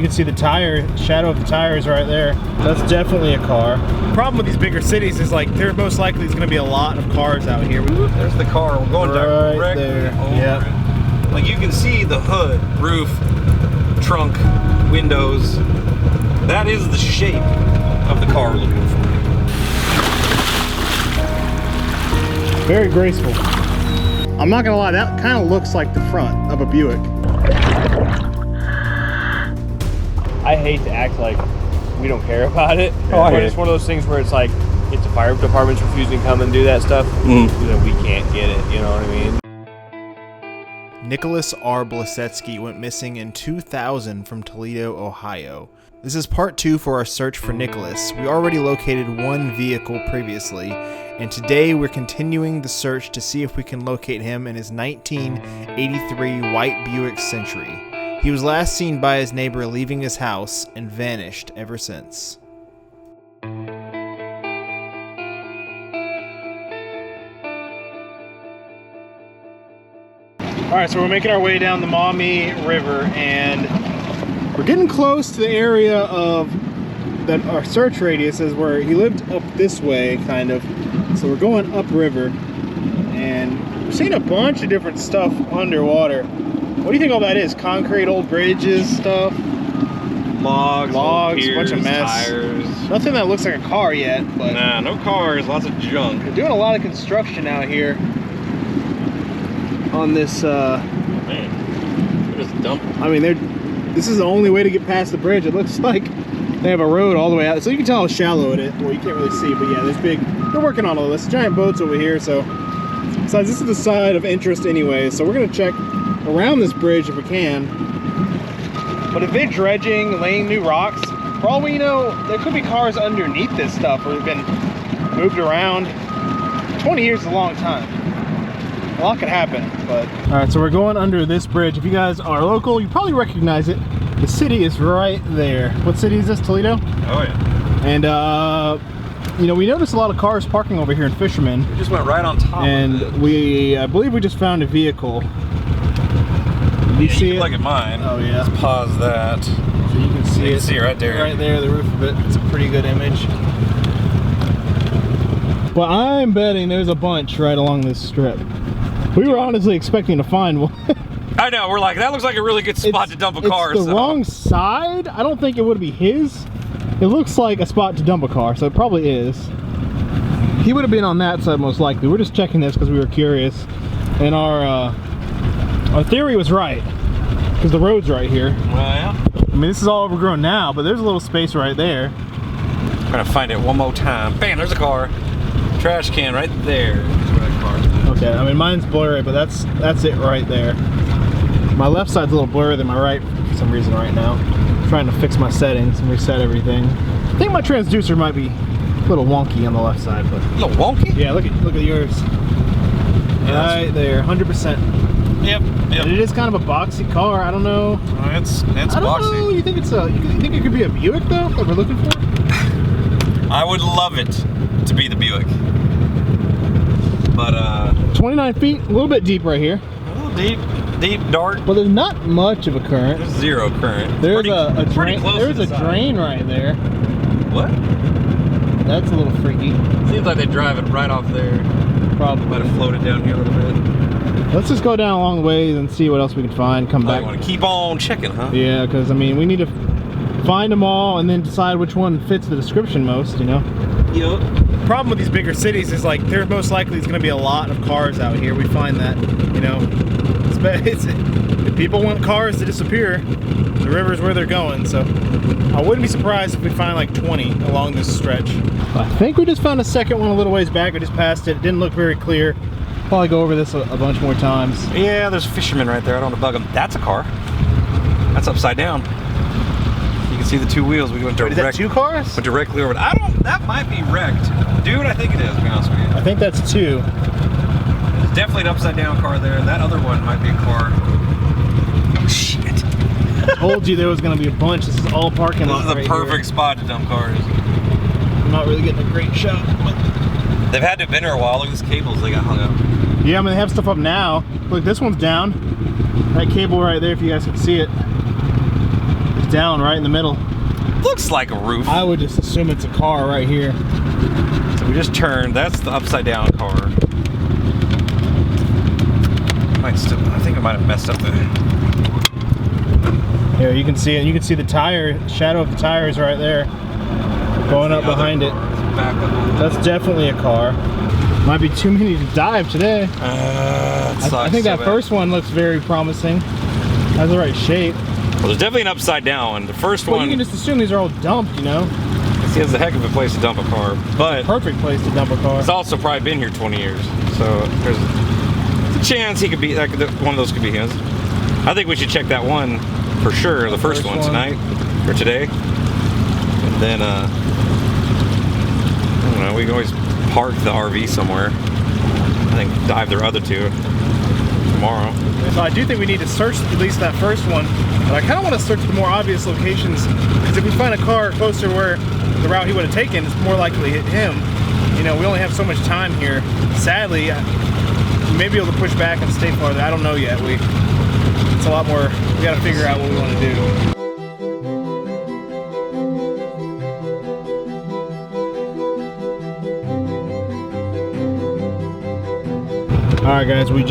can see the tire, shadow of the tires right there. That's definitely a car. The problem with these bigger cities is like there most likely is going to be a lot of cars out here. There's the car. We're going right there. Over it. Like you can see the hood, roof, trunk, windows. That is the shape of the car we're looking for. Very graceful. I'm not gonna lie, that kind of looks like the front of a Buick. I hate to act like we don't care about it. But it's one of those things where it's like, if the fire department's refusing to come and do that stuff, then we can't get it, you know what I mean? Nicholas R. Blasetzky went missing in 2000 from Toledo, Ohio. This is part 2 for our search for Nicholas. We already located one vehicle previously, and today we're continuing the search to see if we can locate him in his 1983 white Buick Century. He was last seen by his neighbor leaving his house and vanished ever since. Alright, so we're making our way down the Maumee River, and we're getting close to the area of that our search radius is, where he lived up this way, kind of. So we're going upriver, and we're seeing a bunch of different stuff underwater. What do you think all that is? Concrete, old bridges, stuff? Logs, a bunch of mess. Tires. Nothing that looks like a car yet, but... Nah, no cars, lots of junk. They're doing a lot of construction out here on this, Man, they're just dumping. I mean, this is the only way to get past the bridge. It looks like they have a road all the way out. So you can tell how shallow it is. Well, you can't really see, but yeah, they're working on all this. Giant boats over here, so... Besides, this is the side of interest anyway, so we're gonna check around this bridge if we can. But if they're dredging, laying new rocks, for all we know, there could be cars underneath this stuff or they've been moved around. 20 years is a long time. A lot could happen, but... Alright, so we're going under this bridge. If you guys are local, you probably recognize it. The city is right there. What city is this, Toledo? Oh yeah. And you know, we noticed a lot of cars parking over here in Fisherman. We just went right on top and of it. I believe we just found a vehicle. You see it? Look at mine. Oh yeah. Let's pause that. So you can see it. You can see it right there. Right there, the roof of it. It's a pretty good image. Well, I'm betting there's a bunch right along this strip. We were honestly expecting to find one. I know, we're like, that looks like a really good spot to dump a car. It's the wrong side. I don't think it would be his. It looks like a spot to dump a car, so it probably is. He would have been on that side most likely. We're just checking this because we were curious. And our theory was right, because the road's right here. Well, yeah. I mean, this is all overgrown now, but there's a little space right there. I'm gonna find it one more time. Bam, there's a car. Trash can right there. Okay, I mean, mine's blurry, but that's it right there. My left side's a little blurrier than my right for some reason right now. I'm trying to fix my settings and reset everything. I think my transducer might be a little wonky on the left side, but... A little wonky? Yeah, look at yours. Right there, 100%. Yep. And it is kind of a boxy car. I don't know. It's I don't boxy. know. You think you think it could be a Buick though that we're looking for? I would love it to be the Buick. But 29 feet, a little bit deep right here. A little deep, dark. Well, there's not much of a current. There's zero current. There's a drain. There's a drain right there. What? That's a little freaky. Seems like they drive it right off there. Probably. Might have floated down here a little bit. Let's just go down a long ways and see what else we can find. Come back. I want to keep on checking, huh? Yeah, because I mean, we need to find them all and then decide which one fits the description most. You know. Yup. The problem with these bigger cities is like there most likely is going to be a lot of cars out here. We find that, you know, if people want cars to disappear, the river's where they're going. So I wouldn't be surprised if we find like 20 along this stretch. I think we just found a second one a little ways back. We just passed it. It didn't look very clear. Probably go over this a bunch more times. Yeah, there's fishermen right there. I don't want to bug them. That's a car. That's upside down. You can see the two wheels. We went direct. Is that two cars? Went directly over. That might be wrecked. Dude, I think it is, to be honest with you. I think that's two. There's definitely an upside down car there. That other one might be a car. Oh, shit. I told you there was going to be a bunch. This is all parking lot. This is the perfect spot to dump cars. I'm not really getting a great shot. They've had to have been here a while. Look at these cables they got hung up. Yeah, I mean, they have stuff up now. Look, this one's down. That cable right there, if you guys can see it. down right in the middle. Looks like a roof. I would just assume it's a car right here. So we just turned. That's the upside down car. Might still. I think I might have messed up the. Here, you can see it. You can see the tire, shadow of the tires right there, going up behind it. That's definitely a car. Might be too many to dive today. I think that first one looks very promising. Has the right shape. Well, there's definitely an upside down one. The first one. You can just assume these are all dumped, you know? This is a heck of a place to dump a car, but perfect place to dump a car. It's also probably been here 20 years, so there's a chance he could be. One of those could be his. I think we should check that one for sure. The first one tonight or today, and then I don't know. We can always park the RV somewhere. I think dive their other two tomorrow. So I do think we need to search at least that first one, but I kind of want to search the more obvious locations, because if we find a car closer where the route he would have taken, it's more likely to hit him. You know, we only have so much time here. Sadly, we may be able to push back and stay farther. I don't know yet. It's a lot more. We got to figure out what we want to do. All right, guys, we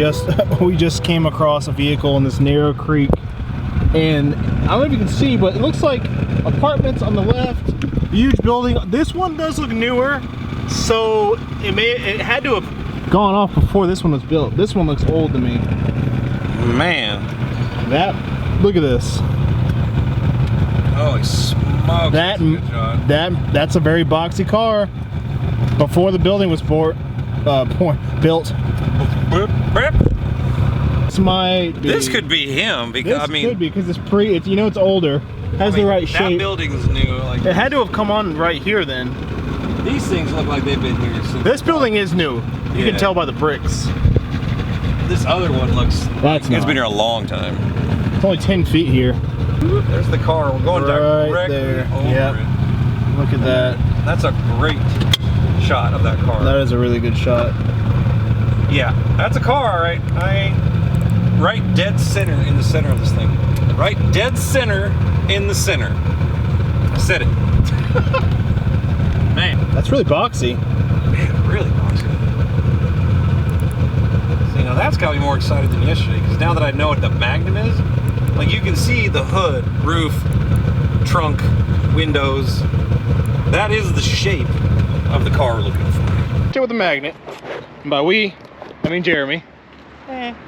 just came across a vehicle in this narrow creek, and I don't know if you can see, but it looks like apartments on the left, huge building. This one does look newer, so it had to have gone off before this one was built. This one looks old to me. Man, look at this. Holy smokes! That's a very boxy car. Before the building was built. This could be him, because I mean, could be because it's you know, it's older, has the right shape. That building's new. Like, it had to have come on right here then. These things look like they've been here since. This building is new. You can tell by the bricks. This other one looks. It's been here a long time. It's only 10 feet here. There's the car. We're going directly over it. Look at that. That's a great shot of that car. That is a really good shot. Yeah, that's a car, all right. Right dead center in the center of this thing. Right dead center in the center. I said it. Man. That's really boxy. Man, really boxy. See, now that's got me more excited than yesterday, because now that I know what the Magnum is, like, you can see the hood, roof, trunk, windows. That is the shape of the car we're looking for. With the Magnet. And by we, I mean Jeremy.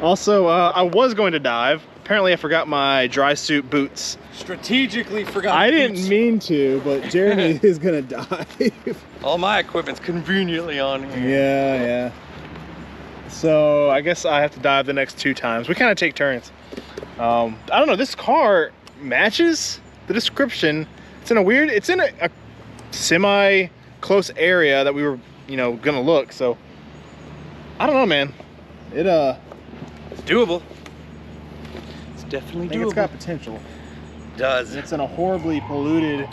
Also, I was going to dive. Apparently I forgot my dry suit boots. Strategically forgot. I didn't mean to, but Jeremy is gonna dive. All my equipment's conveniently on here. Yeah. So I guess I have to dive the next 2 times. We kind of take turns. I don't know, this car matches the description. It's in a semi close area that we were, you know, gonna look. So I don't know, man. It's doable. It's definitely doable. It's got potential. It does. It's in a horribly polluted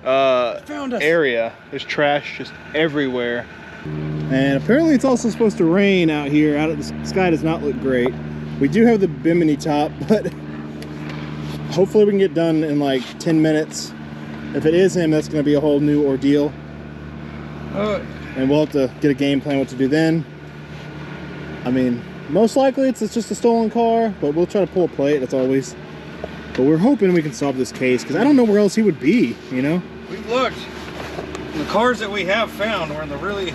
area. There's trash just everywhere. And apparently it's also supposed to rain out here. The sky does not look great. We do have the bimini top, but hopefully we can get done in like 10 minutes. If it is him, that's going to be a whole new ordeal. And we'll have to get a game plan what to do then. I mean, most likely it's just a stolen car, but we'll try to pull a plate, as always. But we're hoping we can solve this case, because I don't know where else he would be, you know? We've looked. The cars that we have found were in the really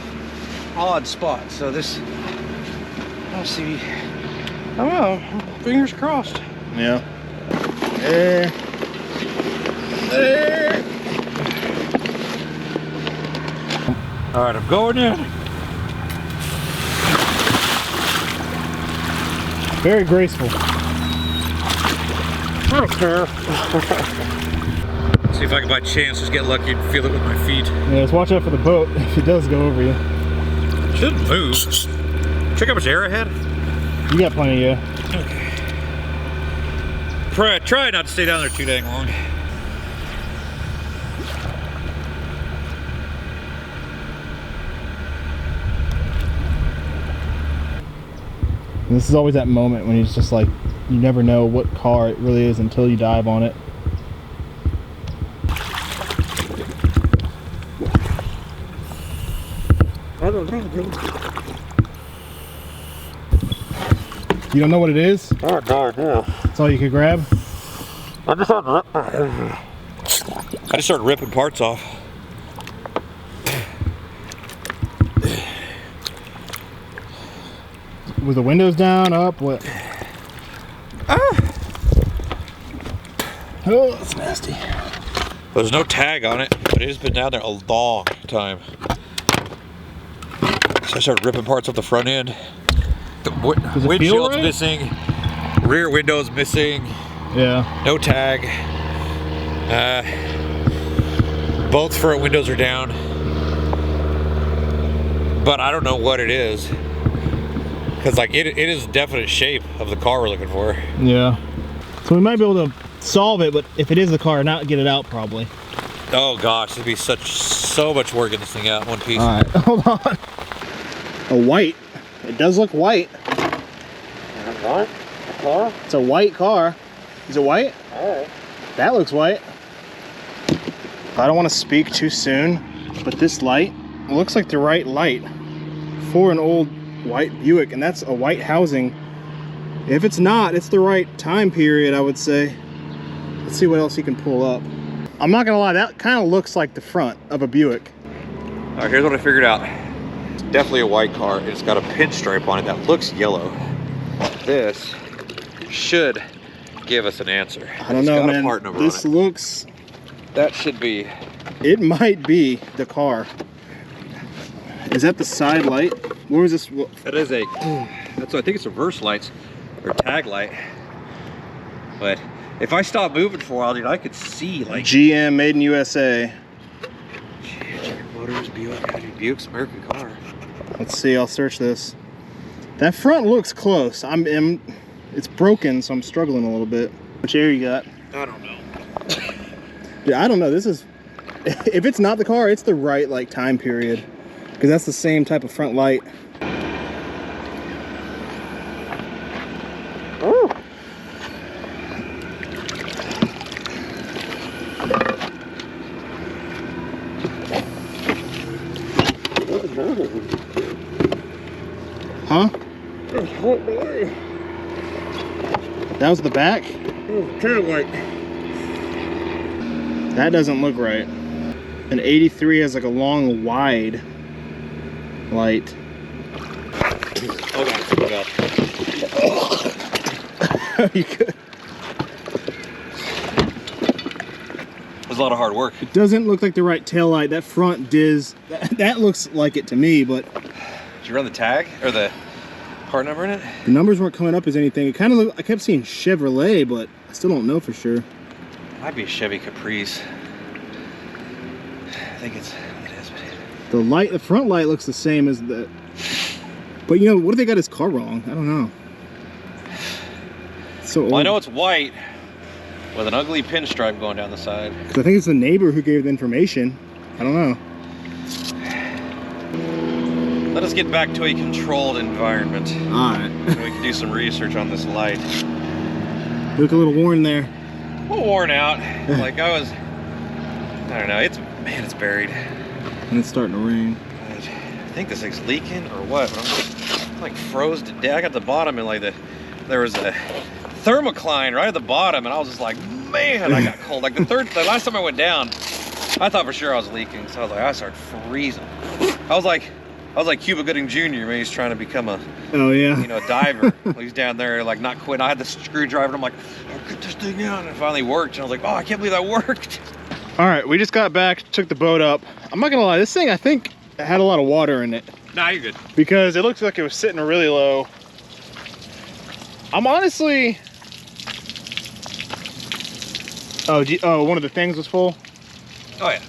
odd spots. So this, I'll see. Oh well, fingers crossed. Yeah. There. All right, I'm going in. Very graceful. I don't care. See if I can by chance just get lucky and feel it with my feet. Yeah, just watch out for the boat if it does go over you. Shouldn't move. Check how much air I had. You got plenty, yeah. Okay. Try not to stay down there too dang long. And this is always that moment when he's just like you never know what car it really is until you dive on it. I don't know. You don't know what it is? I have no idea. That's all you could grab? I just started ripping parts off. Was the windows down, up, what? Oh, that's nasty. There's no tag on it, but it has been down there a long time. So I started ripping parts off the front end. The windshield's right? missing, rear window's missing. Yeah. No tag. Both front windows are down. But I don't know what it is. Because like it is a definite shape of the car we're looking for. Yeah. So we might be able to solve it, but if it is the car, not get it out probably. Oh gosh, it'd be so much work getting this thing out in one piece. Alright, hold on. A white. It does look white. What? A car? It's a white car. Is it white? Alright. That looks white. I don't want to speak too soon, but this light looks like the right light for an old white Buick, and that's a white housing. If it's not, it's the right time period, I would say. Let's see what else you can pull up. I'm not gonna lie, that kind of looks like the front of a Buick. Alright, here's what I figured out. It's definitely a white car. It's got a pinstripe on it that looks yellow. This should give us an answer. I don't know, man. Part number this on it. Looks... That should be... It might be the car. Is that the side light? Where was this? That is a... That's, I think it's reverse lights or tag light. But if I stop moving for a while, dude, I could see like... GM made in USA. Motors, Buick. Buick's American car. Let's see, I'll search this. That front looks close. It's broken, so I'm struggling a little bit. Which air you got? I don't know. Yeah, I don't know. This is, if it's not the car, it's the right like time period, because that's the same type of front light. Oh. Huh? That was the back? Tail light. That doesn't look right. An 83 has like a long, wide light. Oh god, You could. It was a lot of hard work. It doesn't look like the right tail light. That front diz, that looks like it to me, but... Did you run the tag or the part number in it? The numbers weren't coming up as anything. It kind of looked, I kept seeing Chevrolet, but I still don't know for sure. Might be a Chevy Caprice. I think it is. The front light looks the same as the... But you know, what if they got his car wrong? I don't know. So well, I know it's white with an ugly pinstripe going down the side. I think it's the neighbor who gave the information. I don't know. Let us get back to a controlled environment. Alright. We can do some research on this light. You look a little worn there. A little worn out. Like I don't know, it's buried. And it's starting to rain. I think this thing's leaking or what? I'm like froze to death. I got the bottom and like there was a thermocline right at the bottom, and I was just like, man, I got cold. Like the last time I went down, I thought for sure I was leaking. So I was like, I started freezing. I was like Cuba Gooding Jr. when he's trying to become a diver. He's down there like not quitting. I had the screwdriver and I'm like, I'll get this thing out, and it finally worked. And I was like, oh, I can't believe that worked. All right, we just got back, took the boat up. I'm not gonna lie, this thing I think had a lot of water in it. Nah, you're good. Because it looks like it was sitting really low. I'm honestly... Oh, one of the things was full? Oh yeah.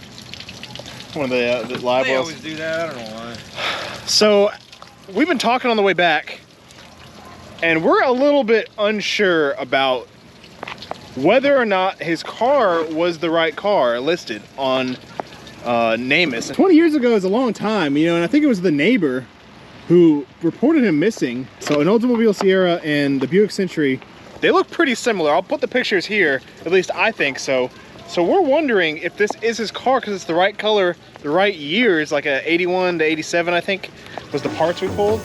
One of the live They wells. always do that, I don't know why. So, we've been talking on the way back, and we're a little bit unsure about whether or not his car was the right car listed on NamUs. 20 years ago is a long time, you know, and I think it was the neighbor who reported him missing. So an Oldsmobile Sierra and the Buick Century They look pretty similar. I'll put the pictures here, at least I think so. So we're wondering if this is his car because it's the right color, the right year. It's like a 81 to 87, I think, was the parts we pulled.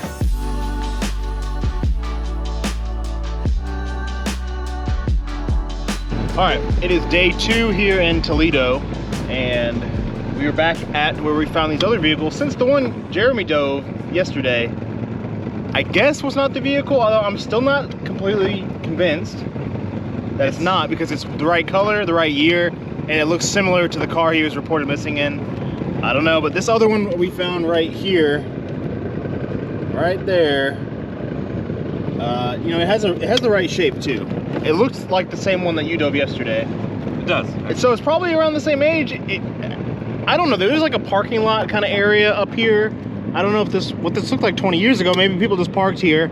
All right, it is day 2 here in Toledo, and we are back at where we found these other vehicles. Since the one Jeremy dove yesterday, I guess was not the vehicle, although I'm still not completely convinced that it's not, because it's the right color, the right year, and it looks similar to the car he was reported missing in. I don't know, but this other one we found right here, right there, you know, it has the right shape too. It looks like the same one that you dove yesterday. It does. So it's probably around the same age. I don't know, there's like a parking lot kind of area up here. I don't know if what this looked like 20 years ago. Maybe people just parked here.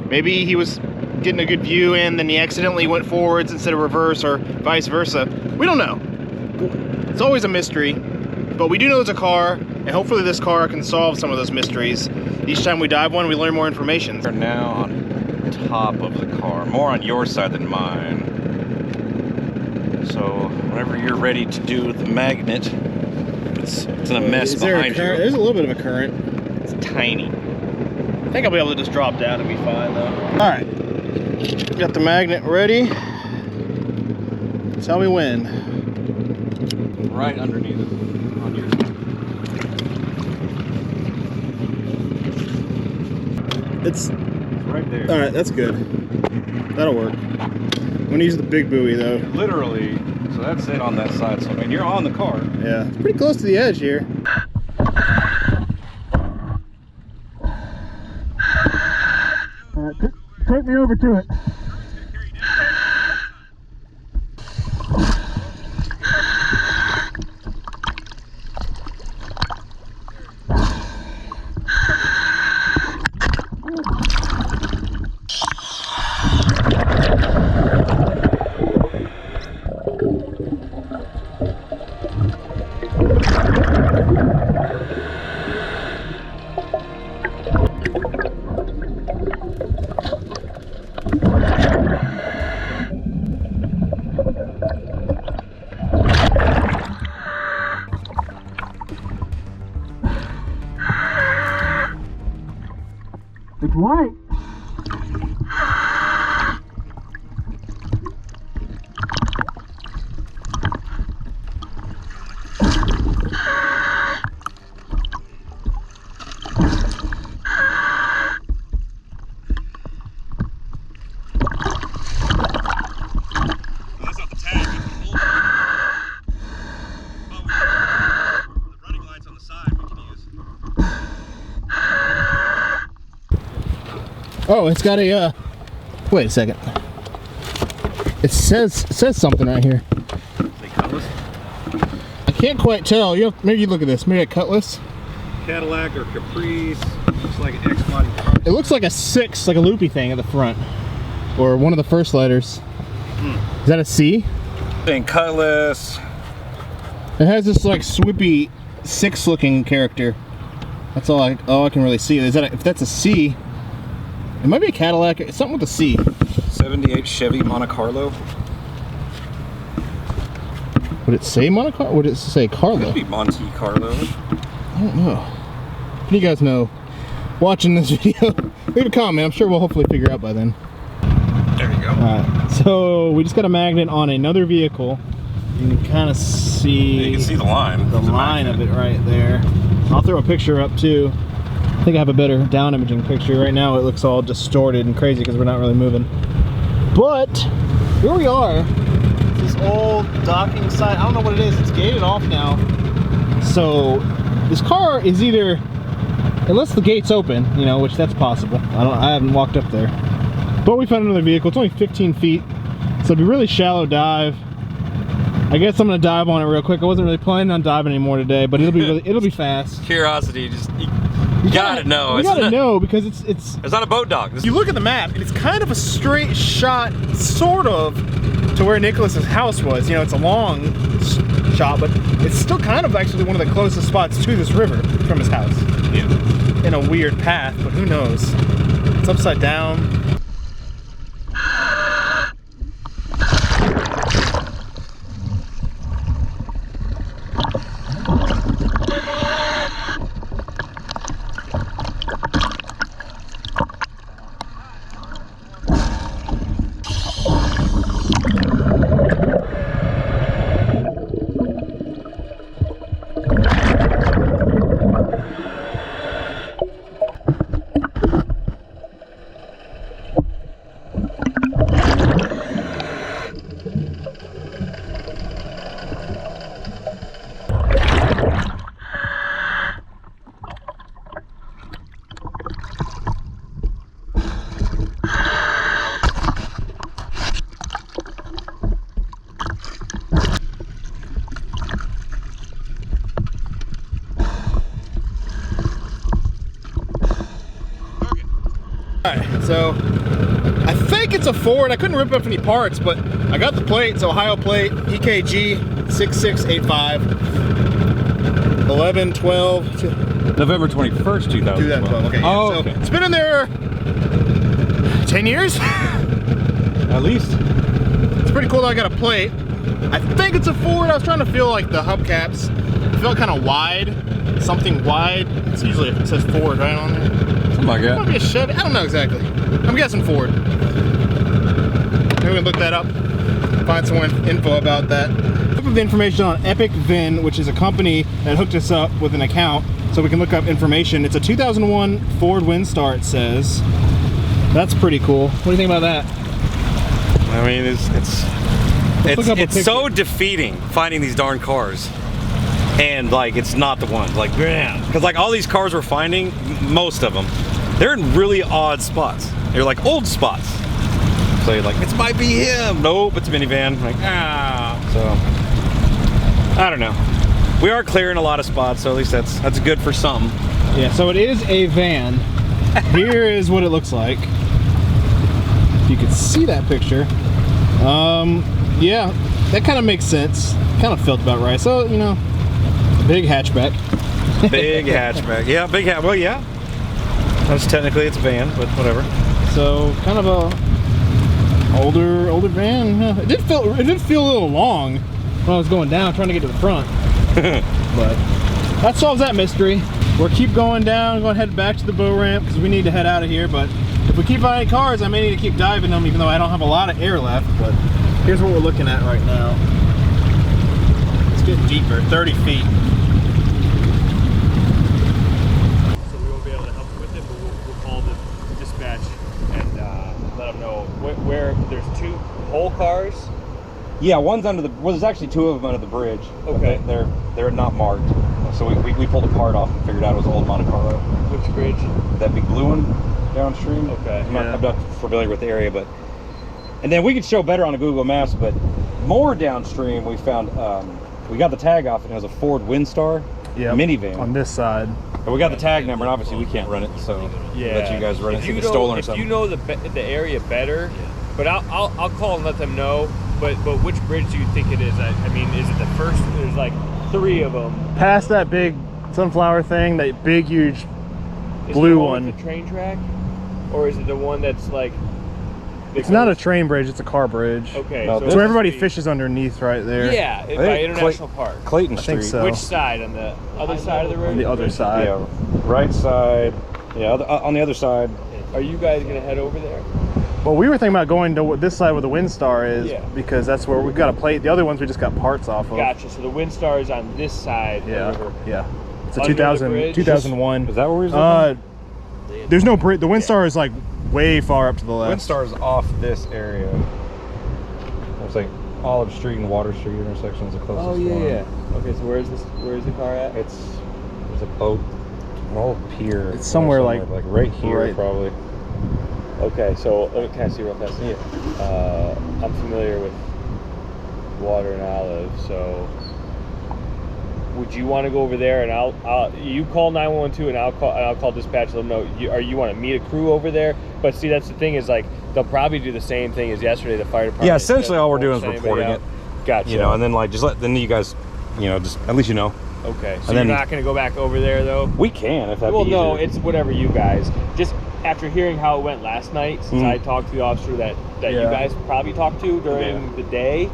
Maybe he was getting a good view in, then he accidentally went forwards instead of reverse, or vice versa. We don't know. It's always a mystery, but we do know it's a car, and hopefully this car can solve some of those mysteries. Each time we dive one, we learn more information. We're now on top of the car, more on your side than mine. So whenever you're ready to do the magnet, it's in a mess behind you. There's a little bit of a current. It's tiny. I think I'll be able to just drop down and be fine though. All right, got the magnet ready. Tell me when. Right underneath it, on your It's right there. All right, that's good. That'll work. I'm gonna use the big buoy though. Literally, so that's it on that side. So I mean, you're on the car. Yeah, it's pretty close to the edge here. All right, take me over to it. It's white. That's not the tag. The running lights on the side we can use. Oh, it's got a, wait a second. It says something right here. Say Cutlass? I can't quite tell. Maybe you look at this. Maybe a Cutlass. Cadillac or Caprice. Looks like an X-body car. It looks like a 6, like a loopy thing at the front. Or one of the first letters. Is that a C? Think Cutlass. It has this like swoopy 6 looking character. That's all I can really see. If that's a C, it might be a Cadillac. It's something with a C. 78 Chevy Monte Carlo. Would it say Monte Carlo? Would it say Carlo? Could be Monte Carlo. I don't know. If you guys know, watching this video, leave a comment. I'm sure we'll hopefully figure out by then. There you go. Alright, so we just got a magnet on another vehicle. You can kind of see, You can see the line. the line of it right there. I'll throw a picture up too. I think I have a better down imaging picture. Right now it looks all distorted and crazy because we're not really moving. But here we are. This old docking site. I don't know what it is. It's gated off now. So this car is either, unless the gate's open, you know, which that's possible. I haven't walked up there. But we found another vehicle. It's only 15 feet. So it'd be a really shallow dive. I guess I'm gonna dive on it real quick. I wasn't really planning on diving anymore today, but it'll be fast. Curiosity, you gotta know. You gotta know because it's not a boat dock. you look at the map and it's kind of a straight shot, sort of, to where Nicholas's house was. You know, it's a long shot, but it's still kind of actually one of the closest spots to this river from his house. Yeah. In a weird path, but who knows? It's upside down. So I think it's a Ford. I couldn't rip up any parts, but I got the plate. It's Ohio plate, EKG 6685, 11/12. November 21st, 2012. Okay. Oh, so okay. It's been in there 10 years. At least. It's pretty cool that I got a plate. I think it's a Ford. I was trying to feel like the hubcaps felt kind of wide, something wide. It's usually, it says Ford right on there. Something like that. Might be a Chevy. I don't know exactly. I'm guessing Ford. Maybe we can look that up, find some info about that. Look up the information on Epic VIN, which is a company that hooked us up with an account so we can look up information. It's a 2001 Ford Windstar, it says. That's pretty cool. What do you think about that? I mean, it's so defeating finding these darn cars, and like it's not the one. Like, man, because like all these cars we're finding, most of them, they're in really odd spots. They're like old spots. So you're like, it might be him. Nope, it's a minivan. Like, So I don't know. We are clearing a lot of spots, so at least that's good for something. Yeah. So it is a van. Here is what it looks like. You can see that picture. Yeah, that kind of makes sense. Kind of felt about right. So, you know, big hatchback. Big hatchback. Yeah, big hatch. Well, yeah. That's technically it's a van, but whatever. So, kind of a older van. It did feel a little long when I was going down trying to get to the front. But that solves that mystery. We'll keep going down, going to head back to the boat ramp because we need to head out of here. But if we keep finding cars, I may need to keep diving them, even though I don't have a lot of air left. But here's what we're looking at right now. It's getting deeper, 30 feet. So we won't be able to help you with it, but we'll call the dispatch and let them know where there's two whole cars. Yeah, one's under the. Well, there's actually two of them under the bridge. Okay. They're not marked. So we pulled a part off and figured out it was old Monte Carlo. Which bridge? That big blue one downstream. Okay. I'm not familiar with the area, but. And then we could show better on a Google Maps, but more downstream we found. We got the tag off and it was a Ford Windstar minivan. On this side. But we got the tag number, and obviously we can't run it, so Yeah. let you guys run it. If See you if it's stolen or if something. you know the area better, but I'll call and let them know. But which bridge do you think it is? I mean, is it the first? There's like 3 of them. Past that big sunflower thing, that big, huge Is blue it the one. with the train track, or is it the one that's like? It's not a train bridge, it's a car bridge. Okay. No, so So it everybody must be- fishes underneath right there. Yeah, think by International Park. Clayton I Street. think so. Which side? On the other side of the road? On the other side. Yeah, right side. Yeah, on the other side. Are you guys gonna head over there? Well, we were thinking about going to this side where the Windstar is, Yeah. because that's where we've got a plate. The other ones we just got parts off of. Gotcha. So the Windstar is on this side. of the Yeah, river. yeah. It's a Under the 2000, bridge? 2001. Is that where he's looking? There's no bridge. The Windstar is like way far up to the left. Windstar's off this area. It's like Olive Street and Water Street intersection's the closest Oh one. yeah. Okay, so where's the car at? There's a boat, an old pier. It's somewhere like right here, right- probably. Okay, so can I see real fast? Yeah. I'm familiar with Water and Olive, so would you want to go over there and I'll you call 912 and I'll call dispatch, let them know you want to meet a crew over there. But see, that's the thing, is like they'll probably do the same thing as yesterday. The fire department. Yeah, essentially all we're doing is reporting it. Gotcha. You know, and then like then you guys, you know, just at least you know. Okay, so and then- you're not going to go back over there though? We can if that'd Well, be no, easier. it's whatever you guys. Just after hearing how it went last night, since I talked to the officer that you Yeah. guys probably talked to during the day,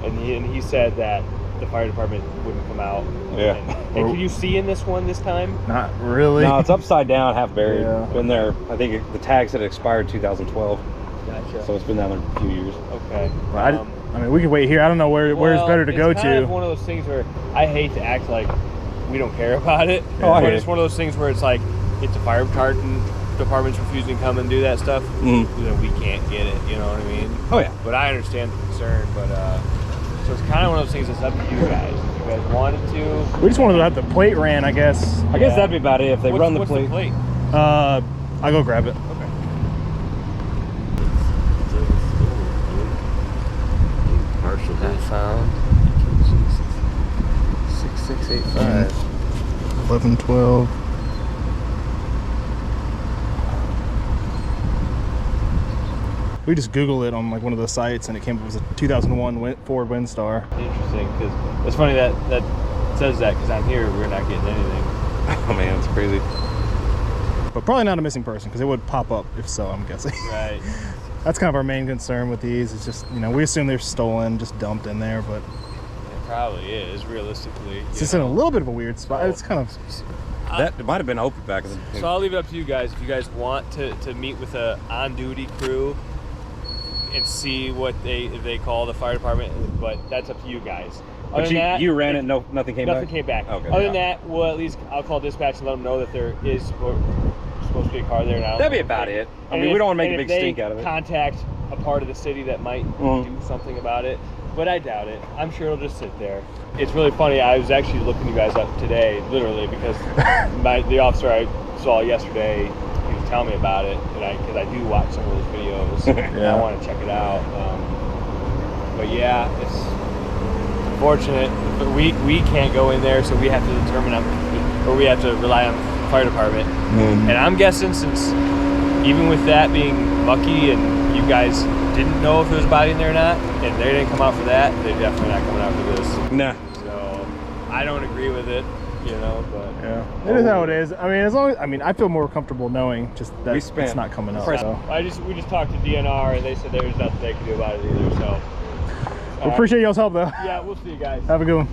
and he said that the fire department wouldn't come out. Yeah. And can you see in this one this time? Not really. No, it's upside down, half buried. Yeah. Been there. I think the tag said it expired 2012, Gotcha. so it's been down there a few years. Okay. I mean, we could wait here. I don't know where's better to go It's kind to. of one of those things where I hate to act like we don't care about it. Oh, I but hear it's you. one of those things where it's like, it's a fire department's refusing to come and do that stuff, then we can't get it, you know what I mean? Oh yeah. But I understand the concern, but so it's kind of one of those things that's up to you guys. If you guys wanted to. We just wanted to have the plate ran, I guess. I guess that'd be about it if they run the what's plate. I'll go grab it. Okay. Partial not found. 6685. 11, 12. We just Googled it on like one of the sites, and it came up as a 2001 Ford Windstar. Interesting, because it's funny that says that, because I'm here, we're not getting anything. Oh man, it's crazy. But probably not a missing person, because it would pop up if so, I'm guessing. Right. That's kind of our main concern with these. It's just, you know, we assume they're stolen, just dumped in there, but It probably is, realistically. it's just in a little bit of a weird spot. It's kind of... That might have been open back in the... So I'll leave it up to you guys. If you guys want to meet with a on-duty crew and see what they call the fire department, but that's up to you guys. Other But than that, you ran it, nothing came back? Nothing came back. Okay. Other than that, well, at least I'll call dispatch and let them know that there is supposed to be a car there now. That'd be about it. I mean, we don't want to make a big stink out of it. Contact a part of the city that might do something about it, but I doubt it. I'm sure it'll just sit there. It's really funny. I was actually looking you guys up today, literally, because the officer I saw yesterday, he was telling me about it, and because I do watch some of those videos, and I want to check it out. But yeah, it's unfortunate, but we can't go in there, so we have to determine, or we have to rely on the fire department. And I'm guessing, since even with that being mucky and you guys didn't know if there was a body in there or not, and they didn't come out for that, they're definitely not coming out for this. Nah. So I don't agree with it, you know, but Yeah, it is how it is. I mean, as long as, I mean, I feel more comfortable knowing just that it's not coming up. So. we just talked to DNR, and they said there was nothing they could do about it either. So We appreciate y'all's help, though. yeah, we'll see you guys. Have a good one.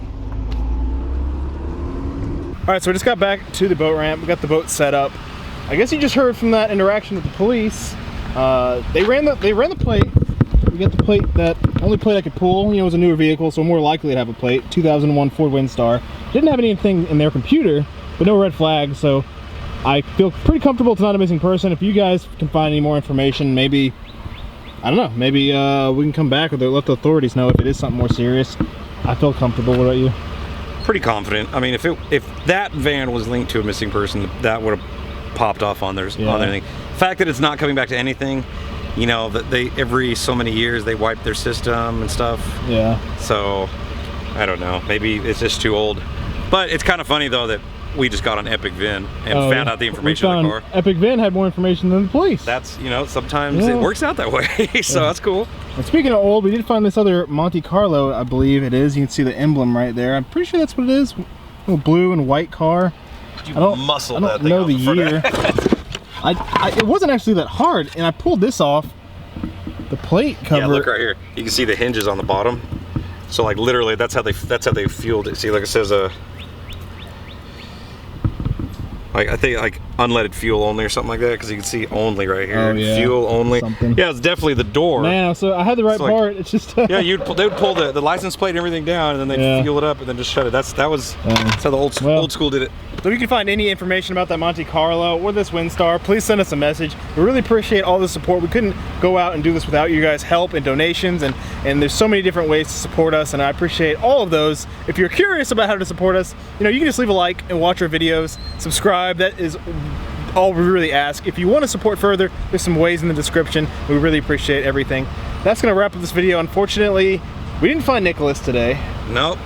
All right, so we just got back to the boat ramp. We got the boat set up. I guess you just heard from that interaction with the police. They ran the plate. We got the plate, that only plate I could pull. You know, it was a newer vehicle, so more likely to have a plate. 2001 Ford Windstar. Didn't have anything in their computer, but no red flags. So I feel pretty comfortable it's not a missing person. If you guys can find any more information, maybe, I don't know, maybe we can come back or let the authorities know if it is something more serious. I feel comfortable. What about you? Pretty confident. I mean, if that van was linked to a missing person, that would have popped off on their thing. The fact that it's not coming back to anything, you know, that they every so many years they wipe their system and stuff. Yeah. So I don't know. Maybe it's just too old. But it's kind of funny though that we just got on Epic Vin and found out the information of the car. Epic Vin had more information than the police. That's, you know, sometimes it works out that way. So that's cool. And speaking of old, we did find this other Monte Carlo, I believe it is. You can see the emblem right there. I'm pretty sure that's what it is. A little blue and white car. I don't know the year. It wasn't actually that hard, and I pulled this off. The plate cover. Yeah, look right here. You can see the hinges on the bottom. So like literally, that's how they fueled it. See, like it says like I think like unleaded fuel only or something like that, because you can see only right here. Oh, yeah. Fuel only. Something. Yeah, it's definitely the door. Man, so I had the right like, part. It's just yeah, they would pull the license plate and everything down, and then they'd fuel it up and then just shut it. That's how the old school did it. So if you can find any information about that Monte Carlo or this Windstar, please send us a message. We really appreciate all the support. We couldn't go out and do this without you guys' help and donations, and there's so many different ways to support us, and I appreciate all of those. If you're curious about how to support us, you know, you can just leave a like and watch our videos, subscribe. That is all we really ask. If you want to support further, there's some ways in the description. We really appreciate everything. That's gonna wrap up this video. Unfortunately, we didn't find Nicholas today. Nope.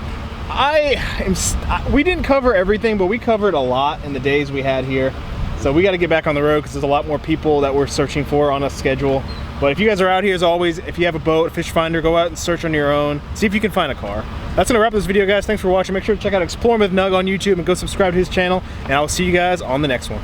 We didn't cover everything, but we covered a lot in the days we had here. So we got to get back on the road because there's a lot more people that we're searching for on a schedule. But if you guys are out here, as always, if you have a boat, a fish finder, go out and search on your own. See if you can find a car. That's gonna wrap up this video, guys. Thanks for watching. Make sure to check out Exploring with Nug on YouTube and go subscribe to his channel. And I'll see you guys on the next one.